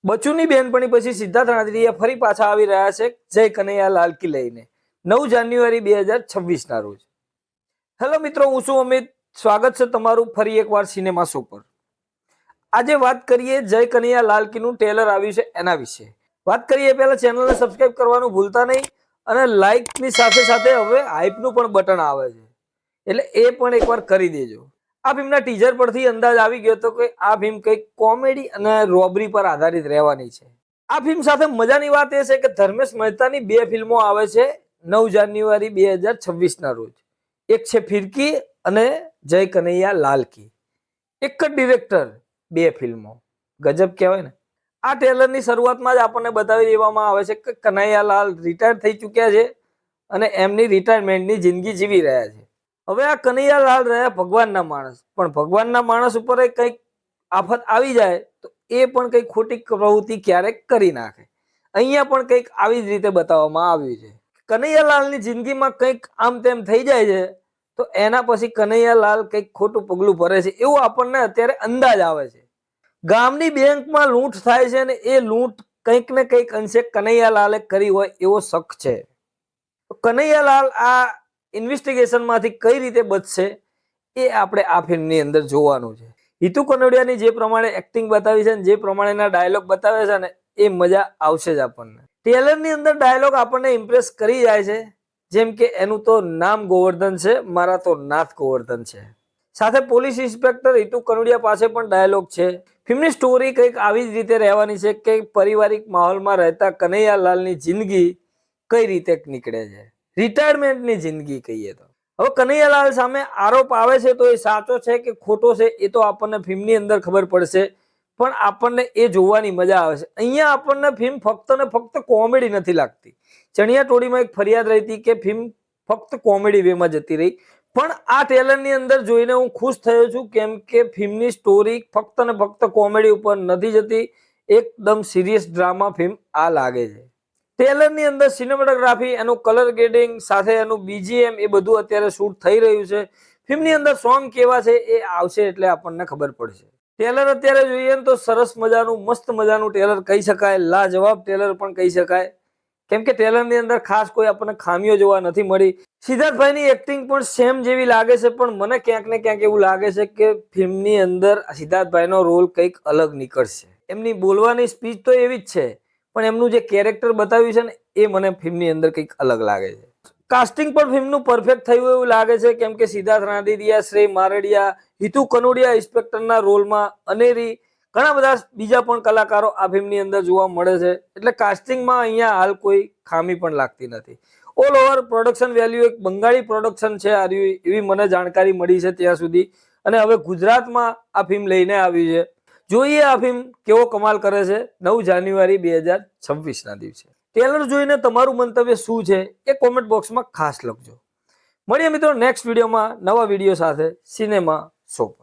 બચુની બેનપણી પછી સિદ્ધાર્થ રાંદેરિયા ફરી પાછા આવી રહ્યા છે જય કનૈયા લાલ કી લઈને 9 જાન્યુઆરી 2026 ના રોજ. હેલો મિત્રો, હું છું અમિત. સ્વાગત છે તમારું ફરી એકવાર સિનેમા શો પર. આજે વાત કરીએ જય કનૈયા લાલ કી નું ટ્રેલર આવ્યું છે એના વિશે. વાત કરીએ પહેલા ચેનલને સબસ્ક્રાઇબ કરવાનું ભૂલતા નહીં અને લાઇક ની સાથે સાથે હવે હાઇપ નું પણ બટન આવે છે એટલે એ પણ એકવાર કરી દેજો. આ ફિલ્મના ટીઝર પરથી અંદાજ આવી ગયો હતો કે આ ફિલ્મ કંઈક કોમેડી અને રોબરી પર આધારિત રહેવાની છે. આ ફિલ્મ સાથે મજાની વાત એ છે કે ધર્મેશ મહેતાની બે ફિલ્મો આવે છે 9 જાન્યુઆરી 2026 ના રોજ. એક છે ફિરકી અને જય કનૈયા લાલ કી. એક જ ડિરેક્ટર, બે ફિલ્મો. ગજબ કહેવાય ને. આ ટ્રેલરની શરૂઆતમાં જ આપણને બતાવી દેવામાં આવે છે કે કનૈયાલાલ રિટાયર થઈ ચૂક્યા છે અને એમની રિટાયરમેન્ટની જિંદગી જીવી રહ્યા છે. હવે આ કનૈયાલાલ રહ્યા ભગવાનના માણસ, પણ ભગવાનના માણસ ઉપર કંઈક આફત આવી જાય તો એ પણ કંઈક ખોટી પ્રવૃત્તિ ક્યારેક કરી નાખે. અહીંયા પણ કંઈક આવી જ રીતે બતાવવામાં આવ્યું છે. કનૈયાલાલની જિંદગીમાં કંઈક આમ તેમ થઈ જાય છે તો એના પછી કનૈયાલાલ કંઈક ખોટું પગલું ભરે છે એવું આપણને અત્યારે અંદાજ આવે છે. ગામની બેંકમાં લૂંટ થાય છે અને એ લૂંટ કંઈક ને કંઈક અંશે કનૈયાલાલે કરી હોય એવો શક છે. કનૈયાલાલ આ ઇન્વેસ્ટિગેશન માંથી કઈ રીતે બચશે એ આપણે આ ફિલ્મની અંદર જોવાનું છે. હિતુ કનોડિયાની જે પ્રમાણે એક્ટિંગ બતાવી છે જે પ્રમાણેના ડાયલોગ બતાવે છે ને એ મજા આવશે જ આપણને. ટ્રેલરની અંદર ડાયલોગ આપણને ઇમ્પ્રેસ કરી જાય છે, જેમ કે એનું તો નામ ગોવર્ધન છે, મારા તો નાથ ગોવર્ધન છે. સાથે પોલીસ ઇન્સ્પેક્ટર હિતુ કનોડિયા પાસે પણ ડાયલોગ છે. ફિલ્મની સ્ટોરી કંઈક આવી જ રીતે રહેવાની છે કે પારિવારિક માહોલમાં રહેતા કનૈયાલાલની જિંદગી કઈ રીતે નીકળે છે, રિટાયરમેન્ટની જિંદગી કહીએ તો. હવે કનૈયાલાલ સામે આરોપ આવે છે તો એ સાચો છે કે ખોટો છે એ તો આપણને ફિલ્મની અંદર ખબર પડશે, પણ આપણને એ જોવાની મજા આવે છે. અહીંયા આપણને ફિલ્મ ફક્ત ને ફક્ત કોમેડી નથી લાગતી. ચણિયા ટોળીમાં એક ફરિયાદ રહી હતી કે ફિલ્મ ફક્ત કોમેડી વેમાં જતી રહી, પણ આ ટ્રેલરની અંદર જોઈને હું ખુશ થયો છું કેમ કે ફિલ્મની સ્ટોરી ફક્ત ને ફક્ત કોમેડી ઉપર નથી જતી, એકદમ સિરિયસ ડ્રામા ફિલ્મ આ લાગે છે. ટ્રેલરની અંદર સિનેમેટોગ્રાફી, એનું કલર ગ્રેડિંગ સાથે એનું બીજીએમ એ બધું અત્યારે શૂટ થઈ રહ્યું છે. ફિલ્મની અંદર સોંગ કેવા છે એ આવશે એટલે આપણને ખબર પડશે. ટ્રેલર અત્યારે જોઈએ તો સરસ મજાનું મસ્ત મજાનું ટ્રેલર કહી શકાય, લાજવાબ ટ્રેલર પણ કહી શકાય, કેમ કે ટ્રેલરની અંદર ખાસ કોઈ આપણને ખામીઓ જોવા નથી મળી. સિદ્ધાર્થભાઈની એક્ટિંગ પણ સેમ જેવી લાગે છે, પણ મને ક્યાંક ને ક્યાંક એવું લાગે છે કે ફિલ્મની અંદર સિદ્ધાર્થભાઈનો રોલ કંઈક અલગ નીકળશે. એમની બોલવાની સ્પીચ તો એવી જ છે, પણ એમનું જે કેરેક્ટર બતાવ્યું છે ને એ મને ફિલ્મની અંદર કંઈક અલગ લાગે છે. કાસ્ટિંગ પણ ફિલ્મનું પરફેક્ટ થયું એવું લાગે છે, કેમ કે સિદ્ધાર્થ રાંદેરિયા, શ્રેય મારડિયા, હિતુ કનોડિયા ઇન્સ્પેક્ટરના રોલમાં, અનેરી ઘણા બધા બીજા પણ કલાકારો આ ફિલ્મની અંદર જોવા મળે છે. એટલે કાસ્ટિંગમાં અહીંયા હાલ કોઈ ખામી પણ લાગતી નથી. ઓલ ઓવર પ્રોડક્શન વેલ્યુ એક બંગાળી પ્રોડક્શન છે એવી મને જાણકારી મળી છે ત્યાં સુધી, અને હવે ગુજરાતમાં આ ફિલ્મ લઈને આવી છે. જોઈએ આ ફિલ્મ કેવો કમાલ કરે છે 9 જાન્યુઆરી 2026 ના દિવસે. ટ્રેલર જોઈને તમારું મંતવ્ય શું છે એ કોમેન્ટ બોક્સમાં ખાસ લખજો. મળીએ મિત્રો નેક્સ્ટ વિડીયોમાં નવા વિડીયો સાથે સિનેમા શો પર.